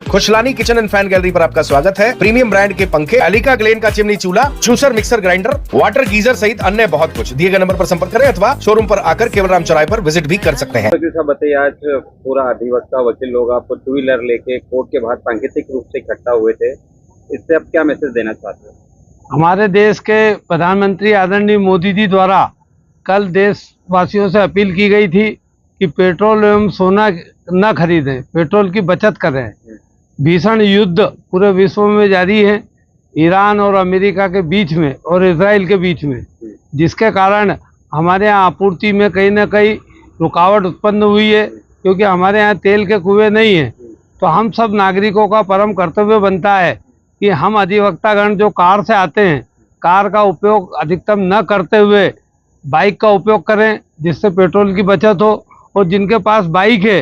Khushlani kitchen and fan gallery पर आपका स्वागत है। प्रीमियम ब्रांड के पंखे, एलिका ग्लेन का चिमनी चूल्हा, juicer, mixer grinder, water geyser सहित अन्य बहुत कुछ। दिए गए नंबर पर संपर्क करें अथवा शोरूम पर आकर केवलराम चौराहे पर विजिट भी कर सकते हैं। तो बताइए, आज पूरा अधिवक्ता वकील लोग आपको टू व्हीलर लेके कोर्ट के बाहर सांकेतिक रूप से इकट्ठा हुए थे, इससे आप क्या मैसेज देना चाहते हैं? हमारे देश के प्रधानमंत्री आदरणीय मोदी जी द्वारा कल देशवासियों से अपील की गई थी कि पेट्रोल एवं सोना न खरीदें, पेट्रोल की बचत करें। भीषण युद्ध पूरे विश्व में जारी है, ईरान और अमेरिका के बीच में और इजराइल के बीच में, जिसके कारण हमारे यहाँ आपूर्ति में कहीं ना कहीं रुकावट उत्पन्न हुई है, क्योंकि हमारे यहाँ तेल के कुएं नहीं हैं। तो हम सब नागरिकों का परम कर्तव्य बनता है कि हम अधिवक्तागण जो कार से आते हैं, कार का उपयोग अधिकतम न करते हुए बाइक का उपयोग करें, जिससे पेट्रोल की बचत हो। और जिनके पास बाइक है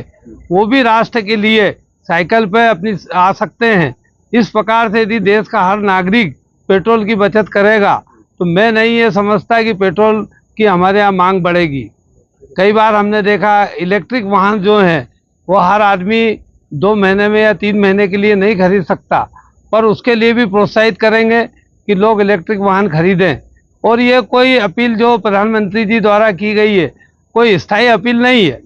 वो भी राष्ट्र के लिए साइकिल पे अपनी आ सकते हैं। इस प्रकार से यदि देश का हर नागरिक पेट्रोल की बचत करेगा तो मैं नहीं ये समझता कि पेट्रोल की हमारे यहाँ मांग बढ़ेगी। कई बार हमने देखा इलेक्ट्रिक वाहन जो हैं वो हर आदमी 2 महीने में या 3 महीने के लिए नहीं खरीद सकता, पर उसके लिए भी प्रोत्साहित करेंगे कि लोग इलेक्ट्रिक वाहन खरीदें। और ये कोई अपील जो प्रधानमंत्री जी द्वारा की गई है कोई स्थायी अपील नहीं है।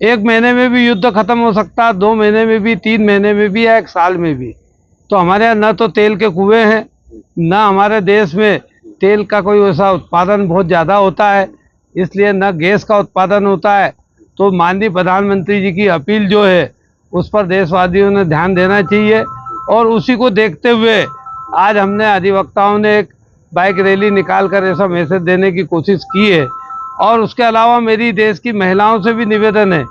1 महीने में भी युद्ध खत्म हो सकता है, 2 महीने में भी, 3 महीने में भी या 1 साल में भी। तो हमारे यहाँ न तो तेल के कुएं हैं, न हमारे देश में तेल का कोई वैसा उत्पादन बहुत ज़्यादा होता है, इसलिए न गैस का उत्पादन होता है। तो माननीय प्रधानमंत्री जी की अपील जो है उस पर देशवासियों ने ध्यान देना चाहिए। और उसी को देखते हुए आज हमने अधिवक्ताओं ने एक बाइक रैली निकाल कर ऐसा मैसेज देने की कोशिश की है। और उसके अलावा मेरी देश की महिलाओं से भी निवेदन है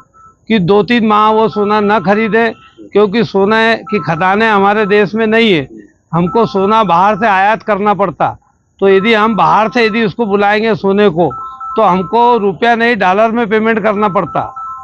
कि 2-3 माह वो सोना न खरीदें, क्योंकि सोने की खदानें हमारे देश में नहीं है। हमको सोना बाहर से आयात करना पड़ता। तो यदि हम बाहर से यदि उसको बुलाएंगे सोने को, तो हमको रुपया नहीं डॉलर में पेमेंट करना पड़ता।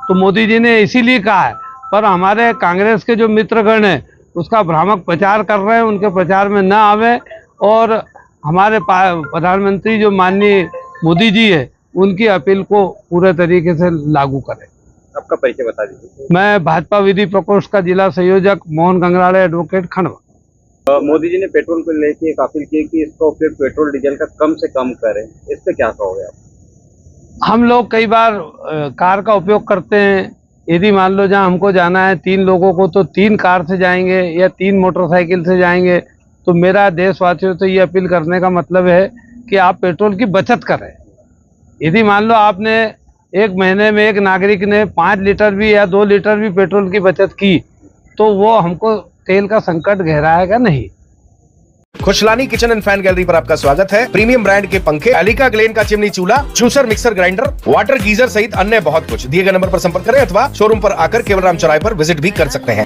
तो मोदी जी ने इसीलिए कहा है, पर हमारे कांग्रेस के जो मित्रगण हैं उसका भ्रामक प्रचार कर रहे हैं, उनके प्रचार में न आवे और हमारे प्रधानमंत्री जो माननीय मोदी जी है उनकी अपील को पूरे तरीके से लागू करें। आपका परिचय बता दीजिए। मैं भाजपा विधि प्रकोष्ठ का जिला संयोजक मोहन गंगराड़े एडवोकेट खंडवा। मोदी जी ने पेट्रोल को लेके एक अपील की कि इसका उपयोग पेट्रोल डीजल का कम से कम करें, इस पे क्या कहोगे आप? हम लोग कई बार कार का उपयोग करते हैं। यदि मान लो जहाँ हमको जाना है 3 लोगों को, तो 3 कार से जाएंगे या 3 मोटरसाइकिल से जाएंगे। तो मेरा देशवासियों से ये अपील करने का मतलब है कि आप पेट्रोल की बचत करें। यदि मान लो आपने 1 महीने में एक नागरिक ने 5 लीटर भी या 2 लीटर भी पेट्रोल की बचत की, तो वो हमको तेल का संकट गहराएगा नहीं। Khushlani kitchen and fan gallery पर आपका स्वागत है। प्रीमियम ब्रांड के पंखे, एलिका ग्लेन का चिमनी चूल्हा, juicer, mixer grinder, water geyser सहित अन्य बहुत कुछ। दिए गए नंबर पर संपर्क करें अथवा शोरूम पर आकर केवलराम चौराहे पर विजिट भी कर सकते हैं।